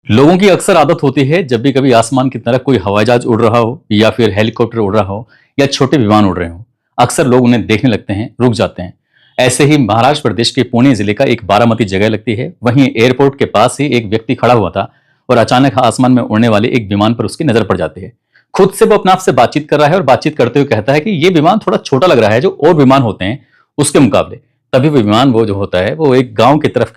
लोगों की अक्सर आदत होती है जब भी कभी आसमान की तरफ कोई हवाई जहाज उड़ रहा हो या फिर हेलीकॉप्टर उड़ रहा हो या छोटे विमान उड़ रहे हो। अक्सर लोग उन्हें देखने लगते हैं, रुक जाते हैं। ऐसे ही महाराष्ट्र प्रदेश के पुणे जिले का एक बारामती जगह लगती है, वहीं एयरपोर्ट के पास ही एक व्यक्ति खड़ा हुआ था और अचानक आसमान में उड़ने वाले एक विमान पर उसकी नजर पड़ जाती है। खुद से वो अपने आप से बातचीत कर रहा है और बातचीत करते हुए कहता है कि ये विमान थोड़ा छोटा लग रहा है जो और विमान होते हैं उसके मुकाबले। तभी वो विमान वो जो होता है वो एक गांव की तरफ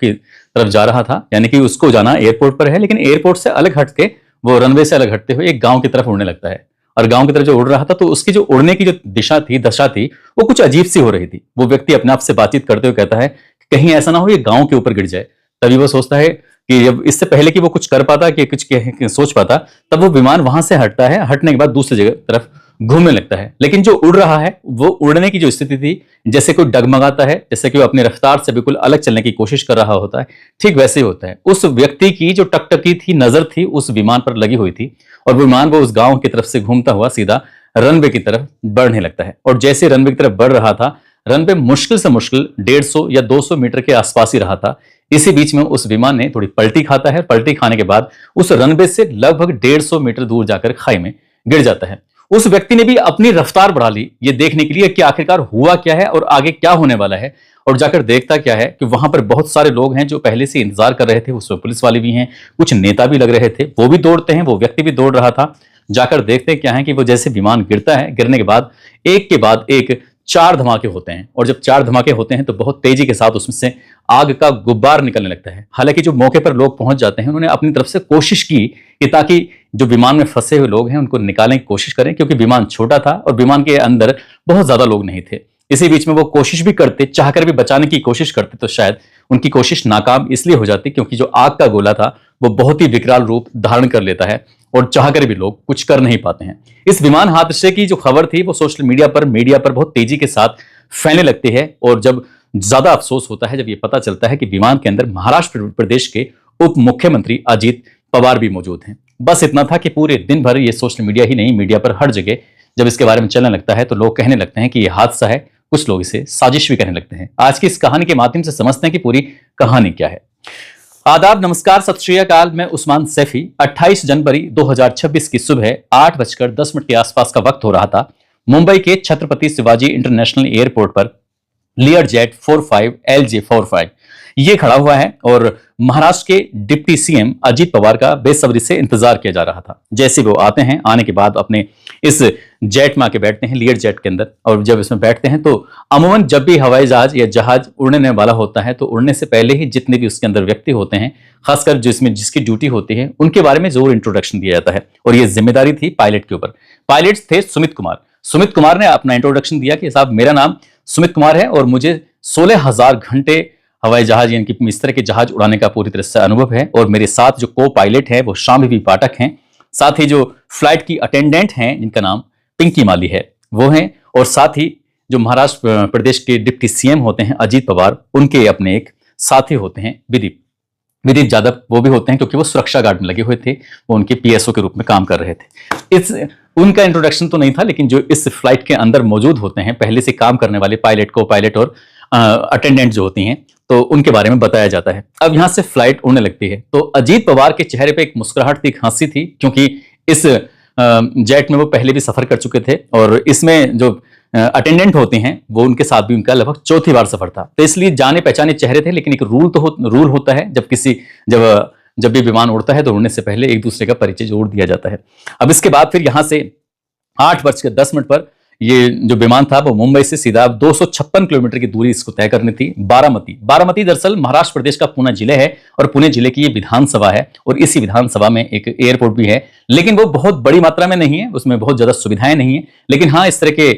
जा रहा था, यानी कि उसको जाना एयरपोर्ट पर है, लेकिन एयरपोर्ट से अलग हट के वो रनवे से अलग हटते हुए एक गांव की तरफ उड़ने लगता है। और गांव की तरफ जो उड़ रहा था तो उसकी जो उड़ने की जो दिशा थी, दशा थी, वो कुछ अजीब सी हो रही थी। वो व्यक्ति अपने आप से बातचीत करते हुए कहता है कि कहीं ऐसा ना हो ये गांव के ऊपर गिर जाए। तभी वो सोचता है कि जब इससे पहले कि वो कुछ कर पाता कि कुछ सोच पाता, तब वो विमान वहां से हटता है। हटने के बाद दूसरी जगह तरफ घूमने लगता है, लेकिन जो उड़ रहा है वो उड़ने की जो स्थिति थी, जैसे कोई डगमगाता है, जैसे कि वो अपनी रफ्तार से बिल्कुल अलग चलने की कोशिश कर रहा होता है, ठीक वैसे ही होता है। उस व्यक्ति की जो टकटकी थी, नजर थी उस विमान पर लगी हुई थी और विमान वो उस गांव की तरफ से घूमता हुआ सीधा रनवे की तरफ बढ़ने लगता है। और जैसे रनवे की तरफ बढ़ रहा था, रनवे मुश्किल से मुश्किल 150 या 200 मीटर के आसपास ही रहा था। इसी बीच में उस विमान ने थोड़ी पलटी खाता है। पलटी खाने के बाद उस रनवे से लगभग 150 मीटर दूर जाकर खाई में गिर जाता है। उस व्यक्ति ने भी अपनी रफ्तार बढ़ा ली ये देखने के लिए कि आखिरकार हुआ क्या है और आगे क्या होने वाला है। और जाकर देखता क्या है कि वहां पर बहुत सारे लोग हैं जो पहले से इंतजार कर रहे थे। उसमें पुलिस वाले भी हैं, कुछ नेता भी लग रहे थे, वो भी दौड़ते हैं, वो व्यक्ति भी दौड़ रहा था। जाकर देखते क्या है कि वो जैसे विमान गिरता है, गिरने के बाद एक के बाद एक 4 धमाके होते हैं। और जब 4 धमाके होते हैं तो बहुत तेजी के साथ उसमें से आग का गुब्बार निकलने लगता है। हालांकि जो मौके पर लोग पहुंच जाते हैं, उन्होंने अपनी तरफ से कोशिश की कि ताकि जो विमान में फंसे हुए लोग हैं उनको निकालने की कोशिश करें, क्योंकि विमान छोटा था और विमान के अंदर बहुत ज्यादा लोग नहीं थे। इसी बीच में वो कोशिश भी करते, चाहकर भी बचाने की कोशिश करते, तो शायद उनकी कोशिश नाकाम इसलिए हो जाती क्योंकि जो आग का गोला था वो बहुत ही विकराल रूप धारण कर लेता है और चाहकर भी लोग कुछ कर नहीं पाते हैं। इस विमान हादसे की जो खबर थी वो सोशल मीडिया पर बहुत तेजी के साथ फैलने लगती है। और जब ज्यादा अफसोस होता है जब ये पता चलता है कि विमान के अंदर महाराष्ट्र प्रदेश के उप मुख्यमंत्री अजीत पवार भी मौजूद हैं। बस इतना था कि पूरे दिन भर ये सोशल मीडिया ही नहीं, मीडिया पर हर जगह जब इसके बारे में चलने लगता है तो लोग कहने लगते हैं कि ये हादसा है, कुछ लोग इसे साजिश भी कहने लगते हैं। आज की इस कहानी के माध्यम से समझते हैं कि पूरी कहानी क्या है। आदाब, नमस्कार, सत श्री अकाल। मैं उस्मान सैफी। 28 जनवरी 2026 की सुबह 8:10 के आसपास का वक्त हो रहा था। मुंबई के छत्रपति शिवाजी इंटरनेशनल एयरपोर्ट पर लियर जेट 45 LJ45 ये खड़ा हुआ है और महाराष्ट्र के डिप्टी सीएम अजीत पवार का बेसब्री से इंतजार किया जा रहा था। जैसे वो आते हैं, आने के बाद अपने इस जेट में आके बैठते हैं, लियर जेट के अंदर। और जब इसमें बैठते हैं तो अमूमन जब भी हवाई जहाज या जहाज उड़ने वाला होता है तो उड़ने से पहले ही जितने भी उसके अंदर व्यक्ति होते हैं, खासकर जिसमें जिसकी ड्यूटी होती है, उनके बारे में जरूर इंट्रोडक्शन दिया जाता है। और ये जिम्मेदारी थी पायलट के ऊपर। पायलट थे सुमित कुमार। सुमित कुमार ने अपना इंट्रोडक्शन दिया कि साहब मेरा नाम सुमित कुमार है और मुझे 16,000 घंटे हवाई जहाज यानी कि इस तरह के जहाज उड़ाने का पूरी तरह से अनुभव है। और मेरे साथ जो को पायलट है वो शाम्भवी पाठक हैं। साथ ही जो फ्लाइट की अटेंडेंट हैं जिनका नाम पिंकी माली है वो हैं। और साथ ही जो महाराष्ट्र प्रदेश के डिप्टी सीएम होते हैं अजीत पवार, उनके अपने एक साथी होते हैं विदीप यादव, वो भी होते हैं क्योंकि वो सुरक्षा गार्ड में लगे हुए थे, वो उनके पीएसओ के रूप में काम कर रहे थे। इस उनका इंट्रोडक्शन तो नहीं था, लेकिन जो इस फ्लाइट के अंदर मौजूद होते हैं पहले से काम करने वाले पायलट, को पायलट और अटेंडेंट जो होती हैं, तो उनके बारे में बताया जाता है। अब यहां से फ्लाइट उड़ने लगती है तो अजीत पवार के चेहरे पे एक मुस्कुराहट थी, एक हंसी थी, क्योंकि इस जेट में वो पहले भी सफर कर चुके थे और इसमें जो अटेंडेंट होते हैं वो उनके साथ भी उनका लगभग चौथी बार सफर था। तो इसलिए जाने पहचाने चेहरे थे, लेकिन एक रूल होता है जब भी विमान उड़ता है तो उड़ने से पहले एक दूसरे का परिचय जोड़ दिया जाता है। अब इसके बाद फिर यहां से 8:10 पर ये जो विमान था वो मुंबई से सीधा 256 किलोमीटर की दूरी इसको तय करनी थी। बारामती दरअसल महाराष्ट्र प्रदेश का पुणे जिले है और पुणे जिले की ये विधानसभा है और इसी विधानसभा में एक एयरपोर्ट भी है, लेकिन वो बहुत बड़ी मात्रा में नहीं है, उसमें बहुत ज्यादा सुविधाएं नहीं है। लेकिन हाँ, इस तरह के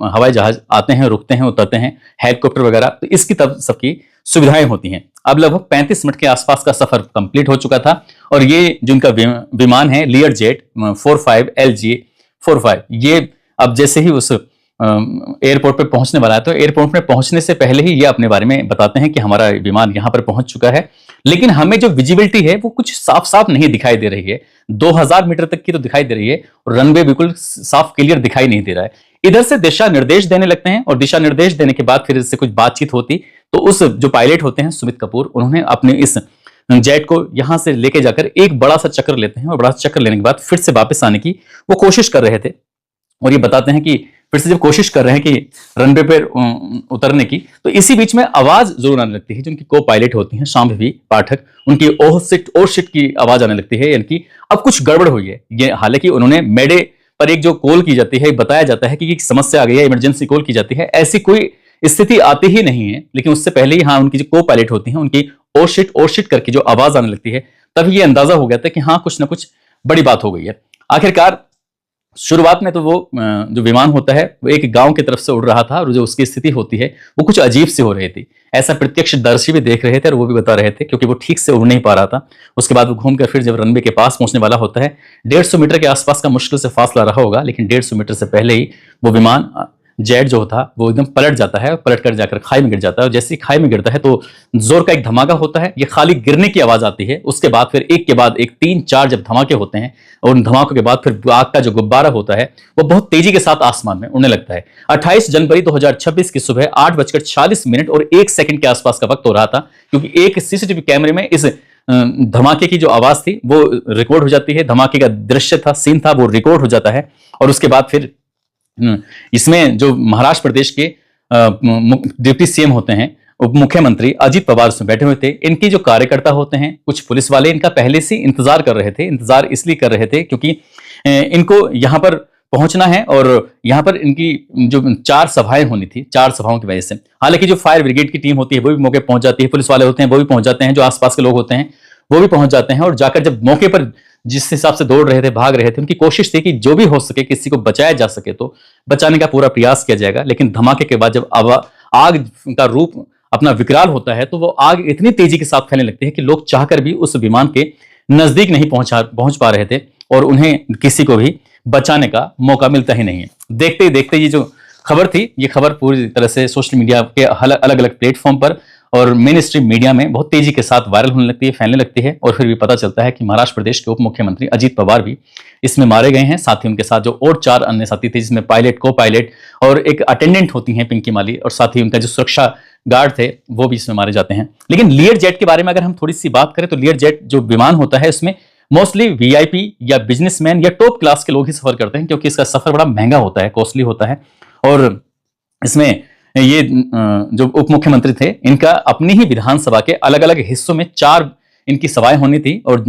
हवाई जहाज आते हैं, रुकते हैं, उतरते हैं, हेलीकॉप्टर वगैरह, तो इसकी तब सबकी सुविधाएं होती हैं। अब लगभग 35 मिनट के आसपास का सफर कंप्लीट हो चुका था और ये जिनका विमान है लियर जेट 45 LJ45, ये अब जैसे ही उस एयरपोर्ट पे पहुंचने वाला है तो एयरपोर्ट में पहुंचने से पहले ही ये अपने बारे में बताते हैं कि हमारा विमान यहां पर पहुंच चुका है, लेकिन हमें जो विजिबिलिटी है वो कुछ साफ साफ नहीं दिखाई दे रही है। 2000 मीटर तक की तो दिखाई दे रही है और रनवे बिल्कुल साफ क्लियर दिखाई नहीं दे रहा है। इधर से दिशा निर्देश देने लगते हैं और दिशा निर्देश देने के बाद फिर इससे कुछ बातचीत होती तो उस जो पायलट होते हैं सुमित कपूर, उन्होंने अपने इस जेट को यहां से लेके जाकर एक बड़ा सा चक्कर लेते हैं और बड़ा सा चक्कर लेने के बाद फिर से वापस आने की वो कोशिश कर रहे थे। और ये बताते हैं कि फिर से जब कोशिश कर रहे हैं कि रनवे पे उतरने की, तो इसी बीच में आवाज जरूर आने लगती है। जो उनकी को पायलट होती हैं शांभवी पाठक, उनकी ओह शिट की आवाज आने लगती है, यानी कि अब कुछ गड़बड़ हुई है। ये हालांकि उन्होंने मेडे पर एक जो कॉल की जाती है, बताया जाता है कि समस्या आ गई है, इमरजेंसी कॉल की जाती है, ऐसी कोई स्थिति आती ही नहीं है। लेकिन उससे पहले ही हाँ, उनकी जो को पायलट होती हैं उनकी ओ शिट करके जो आवाज आने लगती है, तभी ये अंदाजा हो गया था कि हाँ, कुछ ना कुछ बड़ी बात हो गई है। आखिरकार शुरुआत में तो वो जो विमान होता है वो एक गांव की तरफ से उड़ रहा था, और जो उसकी स्थिति होती है वो कुछ अजीब सी हो रही थी। ऐसा प्रत्यक्षदर्शी भी देख रहे थे और वो भी बता रहे थे, क्योंकि वो ठीक से उड़ नहीं पा रहा था। उसके बाद वो घूमकर फिर जब रनवे के पास पहुंचने वाला होता है, 150 मीटर के आसपास का मुश्किल से फासला रहा होगा, लेकिन 150 मीटर से पहले ही वो विमान जेट जो था वो एकदम पलट जाता है, पलट कर जाकर खाई में गिर जाता है। और जैसे ही खाई में गिरता है तो जोर का एक धमाका होता है। ये खाली गिरने की आवाज आती है, उसके बाद फिर एक के बाद एक 3-4 जब धमाके होते हैं, और उन धमाकों के बाद फिर आग का जो गुब्बारा होता है वो बहुत तेजी के साथ आसमान में उड़ने लगता है। 28 जनवरी 2026 की सुबह 8:40 और 1 सेकंड के आसपास का वक्त हो रहा था, क्योंकि एक सीसीटीवी कैमरे में इस धमाके की जो आवाज थी वो रिकॉर्ड हो जाती है। धमाके का दृश्य था, सीन था, वो रिकॉर्ड हो जाता है। और उसके बाद फिर इसमें जो महाराष्ट्र प्रदेश के डिप्टी सीएम होते हैं, उप मुख्यमंत्री अजीत पवार उसमें बैठे हुए थे। इनकी जो कार्यकर्ता होते हैं, कुछ पुलिस वाले, इनका पहले से इंतजार कर रहे थे। इंतजार इसलिए कर रहे थे क्योंकि इनको यहां पर पहुंचना है, और यहां पर इनकी जो 4 सभाएं होनी थी, 4 सभाओं की वजह से। हालांकि जो फायर ब्रिगेड की टीम होती है वो भी मौके पहुंच जाती है, पुलिस वाले होते हैं वो भी पहुंच जाते हैं, जो आसपास के लोग होते हैं वो भी पहुंच जाते हैं। और जाकर जब मौके पर जिस हिसाब से दौड़ रहे थे, भाग रहे थे, उनकी कोशिश थी कि जो भी हो सके किसी को बचाया जा सके तो बचाने का पूरा प्रयास किया जाएगा। लेकिन धमाके के बाद जब आग का रूप अपना विकराल होता है, तो वो आग इतनी तेजी के साथ फैलने लगती है कि लोग चाहकर भी उस विमान के नजदीक नहीं पहुंच पा रहे थे, और उन्हें किसी को भी बचाने का मौका मिलता ही नहीं है। देखते ही देखते ये जो खबर थी, ये खबर पूरी तरह से सोशल मीडिया के अलग अलग प्लेटफॉर्म पर और मेन स्ट्रीम मीडिया में बहुत तेजी के साथ वायरल होने लगती है, फैलने लगती है। और फिर भी पता चलता है कि महाराष्ट्र प्रदेश के उप मुख्यमंत्री अजीत पवार भी इसमें मारे गए हैं। साथ ही उनके साथ जो और 4 अन्य साथी थे, जिसमें पायलट, को पायलट और एक अटेंडेंट होती हैं पिंकी माली, और साथ ही उनका जो सुरक्षा गार्ड थे वो भी इसमें मारे जाते हैं। लेकिन लियर जेट के बारे में अगर हम थोड़ी सी बात करें, तो लियर जेट जो विमान होता है उसमें मोस्टली वीआईपी या बिजनेसमैन या टॉप क्लास के लोग ही सफर करते हैं, क्योंकि इसका सफर बड़ा महंगा होता है, कॉस्टली होता है। और इसमें ये जो उप मुख्यमंत्री थे, इनका अपनी ही विधानसभा के अलग अलग हिस्सों में 4 इनकी सभाएं होनी थी। और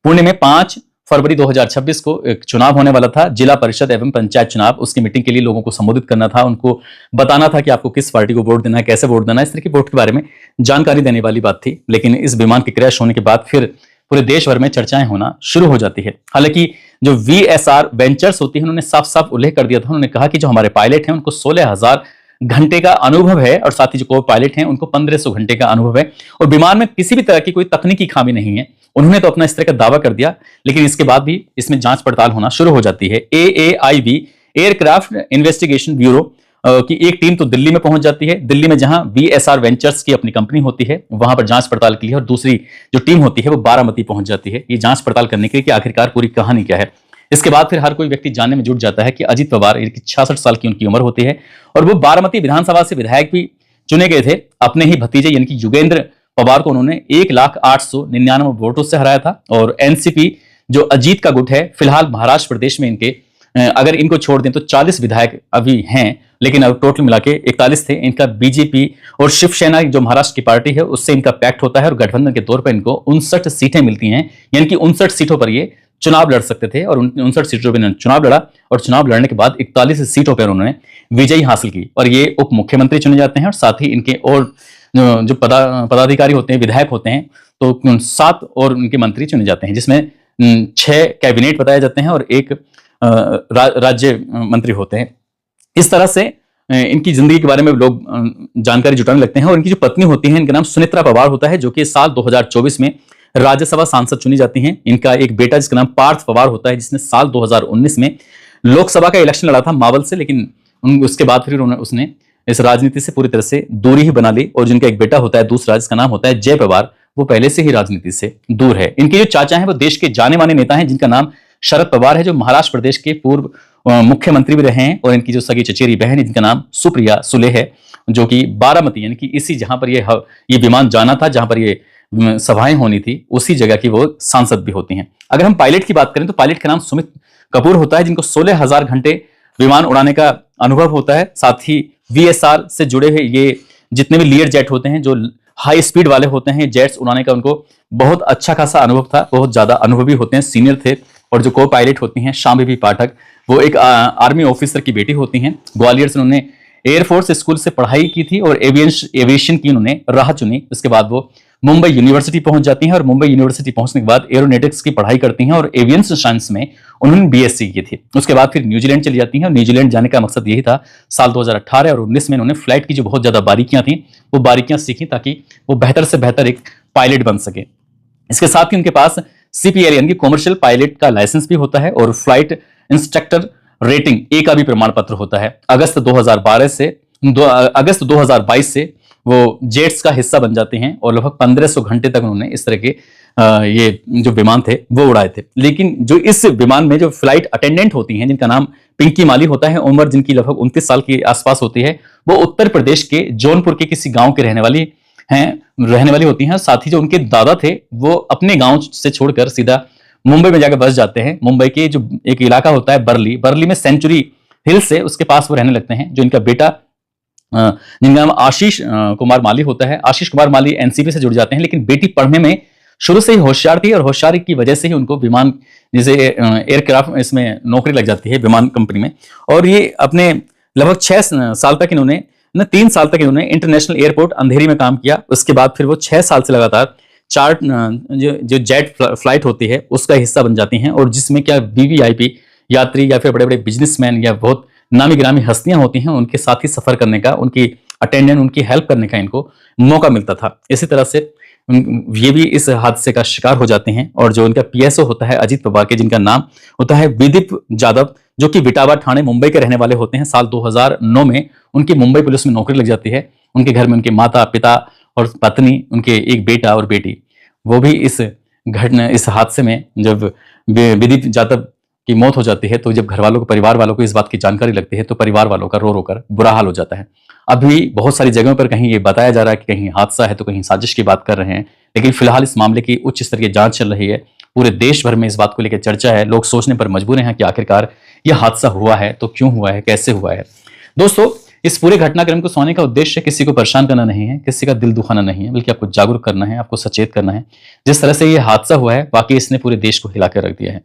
पुणे में 5 फरवरी 2026 को एक चुनाव होने वाला था, जिला परिषद एवं पंचायत चुनाव। उसकी मीटिंग के लिए लोगों को संबोधित करना था, उनको बताना था कि आपको किस पार्टी को वोट देना है, कैसे वोट देना है, इस तरह की वोट के बारे में जानकारी देने वाली बात थी। लेकिन इस विमान के क्रैश होने के बाद फिर पूरे देश भर में चर्चाएं होना शुरू हो जाती है। हालांकि जो VSR वेंचर्स होती है, उन्होंने साफ साफ उल्लेख कर दिया था। उन्होंने कहा कि जो हमारे पायलट हैं उनको 16,000 घंटे का अनुभव है, और साथ ही जो को पायलट हैं उनको 1500 घंटे का अनुभव है, और विमान में किसी भी तरह की कोई तकनीकी खामी नहीं है। उन्होंने तो अपना इस तरह का दावा कर दिया, लेकिन इसके बाद भी इसमें जांच पड़ताल होना शुरू हो जाती है। AAIB एयरक्राफ्ट इन्वेस्टिगेशन ब्यूरो की एक टीम तो दिल्ली में पहुंच जाती है, दिल्ली में जहां VSR वेंचर्स की अपनी कंपनी होती है, वहां पर जांच पड़ताल के लिए। और दूसरी जो टीम होती है वो बारामती पहुंच जाती है, ये जांच पड़ताल करने के लिए कि आखिरकार पूरी कहानी क्या है। इसके बाद फिर हर कोई व्यक्ति जानने में जुट जाता है कि अजीत पवार, 66 साल की उनकी उम्र होती है, और वो बारामती विधानसभा से विधायक भी चुने गए थे। अपने ही भतीजे यानी कि युगेंद्र पवार को उन्होंने 1,08,99 वोटों से हराया था। और एनसीपी जो अजीत का गुट है, फिलहाल महाराष्ट्र प्रदेश में इनके अगर इनको छोड़ दें तो 40 विधायक अभी हैं, लेकिन अब टोटल मिला के 41 थे। इनका बीजेपी और शिवसेना जो महाराष्ट्र की पार्टी है उससे इनका पैक्ट होता है, और गठबंधन के तौर पर इनको 59 सीटें मिलती हैं, यानी कि 59 सीटों पर ये चुनाव लड़ सकते थे। और 59 सीटों पर चुनाव लड़ा, और चुनाव लड़ने के बाद 41 सीटों पर उन्होंने विजयी हासिल की, और ये उप मुख्यमंत्री चुने जाते हैं। और साथ ही इनके और जो पदाधिकारी होते हैं, विधायक होते हैं, तो 7 और उनके मंत्री चुने जाते हैं, जिसमें 6 कैबिनेट बताए जाते हैं और 1 राज्य मंत्री होते हैं। इस तरह से इनकी जिंदगी के बारे में लोग जानकारी जुटाने लगते हैं। और इनकी जो पत्नी होती है, इनका नाम सुनित्रा पवार होता है, जो कि साल 2024 में राज्यसभा सांसद चुनी जाती हैं। इनका एक बेटा जिसका नाम पार्थ पवार होता है, जिसने साल 2019 में लोकसभा का इलेक्शन लड़ा था मावल से, लेकिन उसके बाद फिर उसने इस राजनीति से पूरी तरह से दूरी ही बना ली। और जिनका एक बेटा होता है दूसरा, जिसका नाम होता है जय पवार, वो पहले से ही राजनीति से दूर है। इनके जो चाचा हैं वो देश के जाने माने नेता हैं, जिनका नाम शरद पवार है, जो महाराष्ट्र प्रदेश के पूर्व मुख्यमंत्री भी रहे हैं। और इनकी जो सगी चचेरी बहन है, जिनका नाम सुप्रिया सुले है, जो कि बारामती यानी कि इसी जहां पर ये विमान जाना था, जहां पर ये सभाएं होनी थी, उसी जगह की वो सांसद भी होती हैं। अगर हम पायलट की बात करें तो पायलट का नाम सुमित कपूर होता है, जिनको 16,000 घंटे विमान उड़ाने का अनुभव होता है। साथ ही वीएसआर से जुड़े हुए ये जितने भी लियर जेट होते हैं, जो हाई स्पीड वाले होते हैं जेट्स उड़ाने का, उनको बहुत अच्छा खासा अनुभव था, बहुत ज्यादा अनुभवी होते हैं, सीनियर थे। और जो को पायलट होती हैं शांभवी पाठक, वो एक आर्मी ऑफिसर की बेटी होती हैं। ग्वालियर से उन्होंने एयरफोर्स स्कूल से पढ़ाई की थी और एविएशन की उन्होंने राह चुनी। उसके बाद वो मुंबई यूनिवर्सिटी पहुंच जाती हैं और मुंबई यूनिवर्सिटी पहुंचने के बाद एरोनॉटिक्स की पढ़ाई करती हैं और एवियन साइंस में उन्होंने बीएससी की थी। उसके बाद फिर न्यूजीलैंड चली जाती हैं और न्यूजीलैंड जाने का मकसद यही था। साल 2018 और 19 में उन्होंने फ्लाइट की जो बहुत ज्यादा बारीकियां थी वो बारीकियां सीखी, ताकि वो बेहतर से बेहतर एक पायलट बन सके। इसके साथ ही उनके पास सीपीएल यानी कि कॉमर्शियल पायलट का लाइसेंस भी होता है और फ्लाइट इंस्ट्रक्टर रेटिंग ए का भी प्रमाण पत्र होता है। अगस्त 2022 से वो जेट्स का हिस्सा बन जाते हैं और लगभग 1500 घंटे तक उन्होंने इस तरह के ये जो विमान थे वो उड़ाए थे। लेकिन जो इस विमान में जो फ्लाइट अटेंडेंट होती हैं, जिनका नाम पिंकी माली होता है, उम्र जिनकी लगभग 29 साल के आसपास होती है, वो उत्तर प्रदेश के जौनपुर के किसी गांव के रहने वाली होती हैं। साथ ही जो उनके दादा थे वो अपने गांव से छोड़कर सीधा मुंबई में जाकर बस जाते हैं। मुंबई के जो एक इलाका होता है बर्ली में सेंचुरी हिल्स है, उसके पास वो रहने लगते हैं। जो इनका बेटा जिनका नाम आशीष कुमार माली होता है, आशीष कुमार माली एनसीपी से जुड़ जाते हैं। लेकिन बेटी पढ़ने में शुरू से ही होशियार थी और होशियारी की वजह से ही उनको विमान जैसे एयरक्राफ्ट इसमें नौकरी लग जाती है विमान कंपनी में। और ये अपने लगभग 6 साल तक इन्होंने 3 साल तक इन्होंने इंटरनेशनल एयरपोर्ट अंधेरी में काम किया। उसके बाद फिर वो 6 साल से लगातार जो जेट फ्लाइट होती है उसका हिस्सा बन जाती हैं, और जिसमें क्या वीवीआईपी यात्री या फिर बड़े बड़े बिजनेसमैन या बहुत नामी गिरामी हस्तियां होती हैं, उनके साथ ही सफर करने का, उनकी अटेंडेंट, उनकी हेल्प करने का इनको मौका मिलता था। इसी तरह से ये भी इस हादसे का शिकार हो जाते हैं। और जो उनका पीएसओ होता है अजीत पवार के, जिनका नाम होता है विदीप जाधव, जो कि विटावा ठाणे मुंबई के रहने वाले होते हैं। साल 2009 में उनकी मुंबई पुलिस में नौकरी लग जाती है। उनके घर में उनके माता पिता और पत्नी, उनके एक बेटा और बेटी, वो भी इस हादसे में जब विदीप जाधव की मौत हो जाती है, तो जब घर वालों को, परिवार वालों को इस बात की जानकारी लगती है, तो परिवार वालों का रो रो कर बुरा हाल हो जाता है। अभी बहुत सारी जगहों पर कहीं ये बताया जा रहा है कि कहीं हादसा है तो कहीं साजिश की बात कर रहे हैं, लेकिन फिलहाल इस मामले की उच्च स्तरीय जांच चल रही है। पूरे देश भर में इस बात को लेकर चर्चा है। लोग सोचने पर मजबूर हैं कि आखिरकार यह हादसा हुआ है तो क्यों हुआ है, कैसे हुआ है। दोस्तों, इस पूरे घटनाक्रम को सुनाने का उद्देश्य किसी को परेशान करना नहीं है, किसी का दिल दुखाना नहीं है, बल्कि आपको जागरूक करना है, आपको सचेत करना है। जिस तरह से यह हादसा हुआ है, वाकई इसने पूरे देश को हिला कर रख दिया है।